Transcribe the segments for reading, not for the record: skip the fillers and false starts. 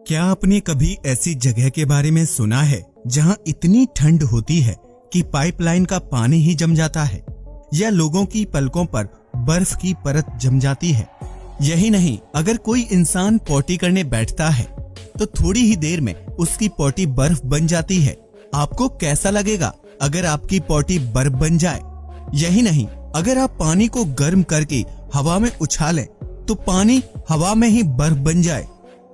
क्या आपने कभी ऐसी जगह के बारे में सुना है जहां इतनी ठंड होती है कि पाइपलाइन का पानी ही जम जाता है, या लोगों की पलकों पर बर्फ की परत जम जाती है? यही नहीं, अगर कोई इंसान पॉटी करने बैठता है तो थोड़ी ही देर में उसकी पॉटी बर्फ बन जाती है। आपको कैसा लगेगा अगर आपकी पॉटी बर्फ बन जाए? यही नहीं, अगर आप पानी को गर्म करके हवा में उछालें तो पानी हवा में ही बर्फ बन जाए।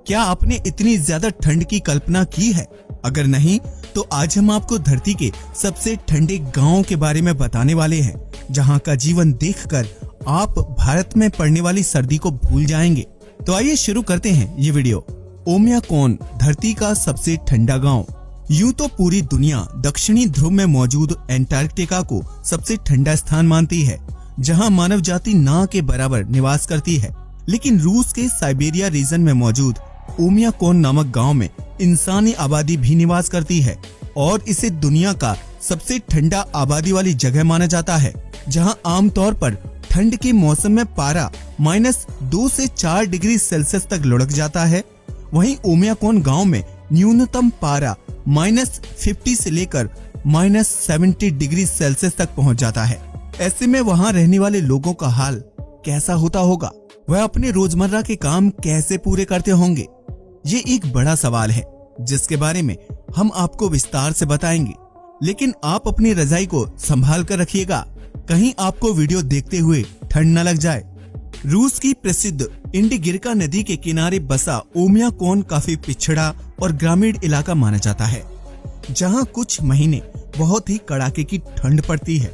क्या आपने इतनी ज्यादा ठंड की कल्पना की है? अगर नहीं तो आज हम आपको धरती के सबसे ठंडे गांव के बारे में बताने वाले हैं, जहां का जीवन देखकर आप भारत में पड़ने वाली सर्दी को भूल जाएंगे। तो आइए शुरू करते हैं ये वीडियो। ओमियाकोन, धरती का सबसे ठंडा गांव। यूं तो पूरी दुनिया दक्षिणी ध्रुव में मौजूद एंटार्कटिका को सबसे ठंडा स्थान मानती है, जहां मानव जाति ना के बराबर निवास करती है, लेकिन रूस के साइबेरिया रीजन में मौजूद ओमियाकोन नामक गांव में इंसानी आबादी भी निवास करती है और इसे दुनिया का सबसे ठंडा आबादी वाली जगह माना जाता है, जहां आमतौर पर ठंड के मौसम में पारा -2 से 4 डिग्री सेल्सियस तक लुढ़क जाता है। वहीं ओमियाकोन गांव में न्यूनतम पारा -50 से लेकर -70 डिग्री सेल्सियस तक पहुंच जाता है। ऐसे में वहां रहने वाले लोगों का हाल कैसा होता होगा? वह अपने रोजमर्रा के काम कैसे पूरे करते होंगे? ये एक बड़ा सवाल है जिसके बारे में हम आपको विस्तार से बताएंगे, लेकिन आप अपनी रजाई को संभाल कर रखिएगा, कहीं आपको वीडियो देखते हुए ठंड न लग जाए। रूस की प्रसिद्ध इंडिगिरका नदी के किनारे बसा ओमियाकोन काफी पिछड़ा और ग्रामीण इलाका माना जाता है, जहां कुछ महीने बहुत ही कड़ाके की ठंड पड़ती है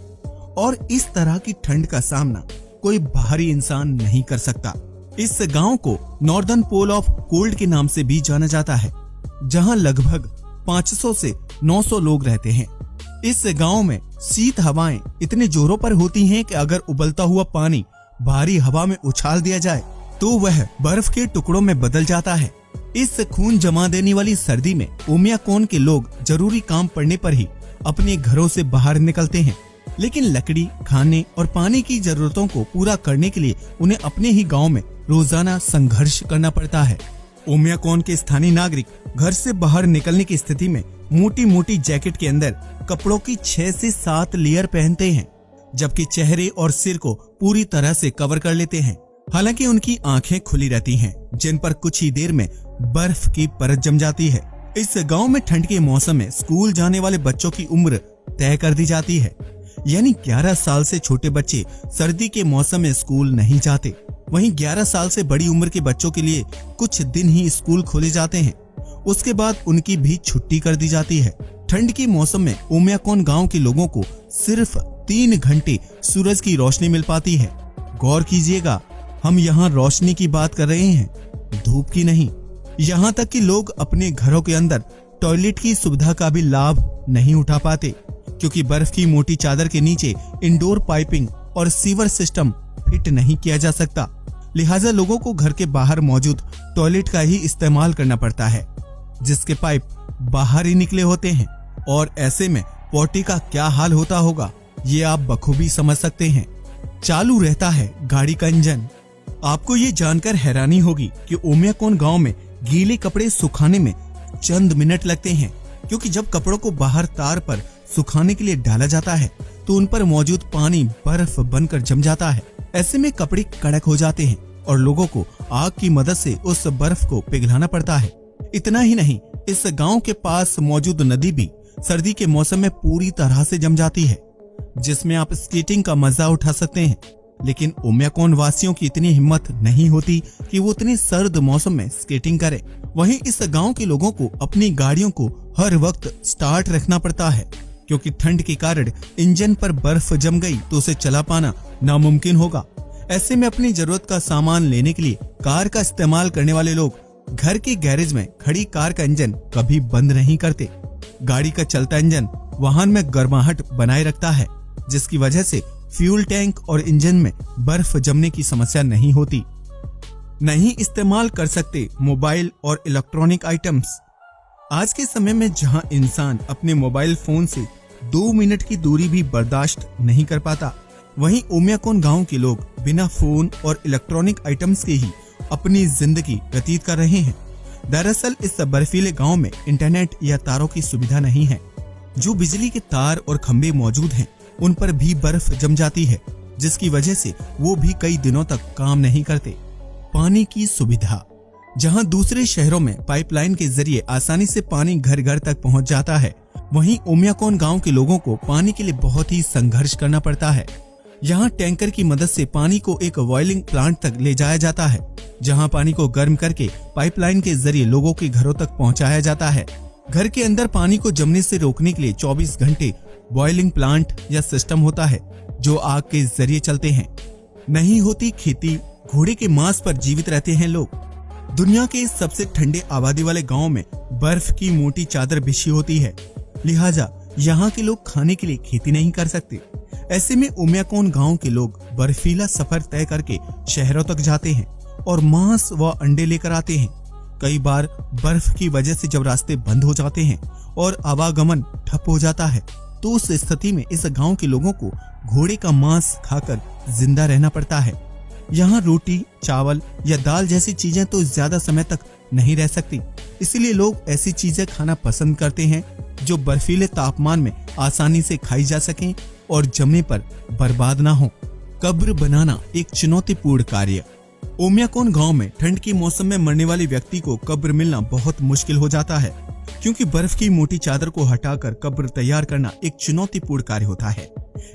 और इस तरह की ठंड का सामना कोई बाहरी इंसान नहीं कर सकता। इस गांव को नॉर्दर्न पोल ऑफ कोल्ड के नाम से भी जाना जाता है, जहां लगभग 500 से 900 लोग रहते हैं। इस गांव में शीत हवाएं इतने जोरों पर होती हैं कि अगर उबलता हुआ पानी भारी हवा में उछाल दिया जाए तो वह बर्फ के टुकड़ों में बदल जाता है। इस खून जमा देने वाली सर्दी में ओमियाकोन के लोग जरूरी काम पड़ने पर ही अपने घरों से बाहर निकलते हैं, लेकिन लकड़ी, खाने और पानी की जरूरतों को पूरा करने के लिए उन्हें अपने ही गांव में रोजाना संघर्ष करना पड़ता है। ओमियाकोन के स्थानीय नागरिक घर से बाहर निकलने की स्थिति में मोटी मोटी जैकेट के अंदर कपड़ों की 6 से 7 लेयर पहनते हैं, जबकि चेहरे और सिर को पूरी तरह से कवर कर लेते हैं। हालांकि उनकी आंखें खुली रहती हैं, जिन पर कुछ ही देर में बर्फ की परत जम जाती है। इस गांव में ठंड के मौसम में स्कूल जाने वाले बच्चों की उम्र तय कर दी जाती है, यानी 11 साल से छोटे बच्चे सर्दी के मौसम में स्कूल नहीं जाते। वहीं 11 साल से बड़ी उम्र के बच्चों के लिए कुछ दिन ही स्कूल खोले जाते हैं, उसके बाद उनकी भी छुट्टी कर दी जाती है। ठंड के मौसम में ओमियाकोन गांव के लोगों को सिर्फ 3 घंटे सूरज की रोशनी मिल पाती है। गौर कीजिएगा, हम यहाँ रोशनी की बात कर रहे हैं, धूप की नहीं। यहाँ तक कि लोग अपने घरों के अंदर टॉयलेट की सुविधा का भी लाभ नहीं उठा पाते, क्योंकि बर्फ की मोटी चादर के नीचे इंडोर पाइपिंग और सीवर सिस्टम फिट नहीं किया जा सकता। लिहाजा लोगों को घर के बाहर मौजूद टॉयलेट का ही इस्तेमाल करना पड़ता है, जिसके पाइप बाहर ही निकले होते हैं। और ऐसे में पॉटी का क्या हाल होता होगा, ये आप बखूबी समझ सकते हैं। चालू रहता है गाड़ी का इंजन। आपको ये जानकर हैरानी होगी कि ओमियाकोन गांव में गीले कपड़े सुखाने में चंद मिनट लगते हैं, क्योंकि जब कपड़ों को बाहर तार पर सुखाने के लिए डाला जाता है तो उन पर मौजूद पानी बर्फ बनकर जम जाता है। ऐसे में कपड़े कड़क हो जाते हैं और लोगों को आग की मदद से उस बर्फ को पिघलाना पड़ता है। इतना ही नहीं, इस गांव के पास मौजूद नदी भी सर्दी के मौसम में पूरी तरह से जम जाती है, जिसमें आप स्केटिंग का मजा उठा सकते हैं। लेकिन ओमियाकोन वासियों की इतनी हिम्मत नहीं होती कि वो इतने सर्द मौसम में स्केटिंग करें। वहीं इस गांव के लोगों को अपनी गाड़ियों को हर वक्त स्टार्ट रखना पड़ता है, क्योंकि ठंड के कारण इंजन पर बर्फ जम गई तो उसे चला पाना नामुमकिन होगा। ऐसे में अपनी जरूरत का सामान लेने के लिए कार का इस्तेमाल करने वाले लोग घर के गैरेज में खड़ी कार का इंजन कभी बंद नहीं करते। गाड़ी का चलता इंजन वाहन में गर्माहट बनाए रखता है, जिसकी वजह से फ्यूल टैंक और इंजन में बर्फ जमने की समस्या नहीं होती। नहीं इस्तेमाल कर सकते मोबाइल और इलेक्ट्रॉनिक आइटम्स। आज के समय में जहां इंसान अपने मोबाइल फोन से 2 मिनट की दूरी भी बर्दाश्त नहीं कर पाता, वहीं ओमियाकोन गांव के लोग बिना फोन और इलेक्ट्रॉनिक आइटम्स के ही अपनी जिंदगी व्यतीत कर रहे हैं। दरअसल इस बर्फीले गांव में इंटरनेट या तारों की सुविधा नहीं है। जो बिजली के तार और खंभे मौजूद हैं, उन पर भी बर्फ जम जाती है, जिसकी वजह से वो भी कई दिनों तक काम नहीं करते। पानी की सुविधा। जहां दूसरे शहरों में पाइपलाइन के जरिए आसानी से पानी घर घर तक पहुंच जाता है, वहीं ओमियाकोन गांव के लोगों को पानी के लिए बहुत ही संघर्ष करना पड़ता है। यहाँ टैंकर की मदद से पानी को एक बॉइलिंग प्लांट तक ले जाया जाता है, जहाँ पानी को गर्म करके पाइपलाइन के जरिए लोगों के घरों तक पहुँचाया जाता है। घर के अंदर पानी को जमने से रोकने के लिए 24 घंटे बॉइलिंग प्लांट या सिस्टम होता है, जो आग के जरिए चलते हैं। नहीं होती खेती, घोड़े के मांस पर जीवित रहते हैं लोग। दुनिया के सबसे ठंडे आबादी वाले गांव में बर्फ की मोटी चादर बिछी होती है, लिहाजा यहाँ के लोग खाने के लिए खेती नहीं कर सकते। ऐसे में ओमियाकोन गांव के लोग बर्फीला सफर तय करके शहरों तक जाते हैं और मांस व अंडे लेकर आते हैं। कई बार बर्फ की वजह से जब रास्ते बंद हो जाते हैं और आवागमन ठप हो जाता है, तो उस स्थिति में इस गांव के लोगों को घोड़े का मांस खाकर जिंदा रहना पड़ता है। यहाँ रोटी, चावल या दाल जैसी चीजें तो ज्यादा समय तक नहीं रह सकती, इसलिए लोग ऐसी चीजें खाना पसंद करते हैं जो बर्फीले तापमान में आसानी से खाई जा सकें और जमने पर बर्बाद ना हो। कब्र बनाना एक चुनौतीपूर्ण कार्य। ओमियाकोन गांव में ठंड के मौसम में मरने वाले व्यक्ति को कब्र मिलना बहुत मुश्किल हो जाता है, क्योंकि बर्फ की मोटी चादर को हटाकर कब्र तैयार करना एक चुनौतीपूर्ण कार्य होता है।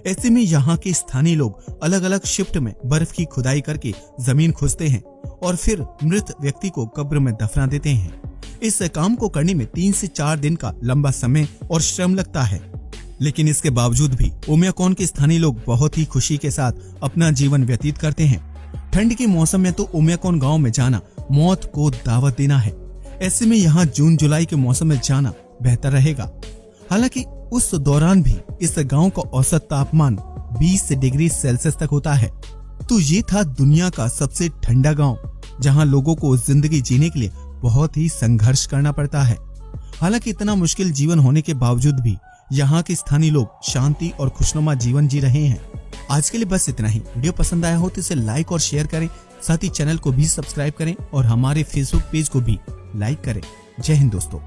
ऐसे में यहाँ के स्थानीय लोग अलग अलग शिफ्ट में बर्फ की खुदाई करके जमीन खोदते हैं और फिर मृत व्यक्ति को कब्र में दफना देते हैं। इस काम को करने में 3 से 4 दिन का लंबा समय और श्रम लगता है, लेकिन इसके बावजूद भी ओमियाकोन के स्थानीय लोग बहुत ही खुशी के साथ अपना जीवन व्यतीत करते हैं। ठंड के मौसम में तो ओमियाकोन गांव में जाना मौत को दावत देना है। ऐसे में यहाँ जून जुलाई के मौसम में जाना बेहतर रहेगा। हालांकि उस दौरान भी इस गांव का औसत तापमान 20 डिग्री सेल्सियस तक होता है। तो ये था दुनिया का सबसे ठंडा गांव, जहां लोगों को जिंदगी जीने के लिए बहुत ही संघर्ष करना पड़ता है। हालांकि इतना मुश्किल जीवन होने के बावजूद भी यहाँ के स्थानीय लोग शांति और खुशनुमा जीवन जी रहे हैं। आज के लिए बस इतना ही। वीडियो पसंद आया हो तो इसे लाइक और शेयर करें, साथ ही चैनल को भी सब्सक्राइब करें और हमारे फेसबुक पेज को भी लाइक करें। जय हिंद दोस्तों।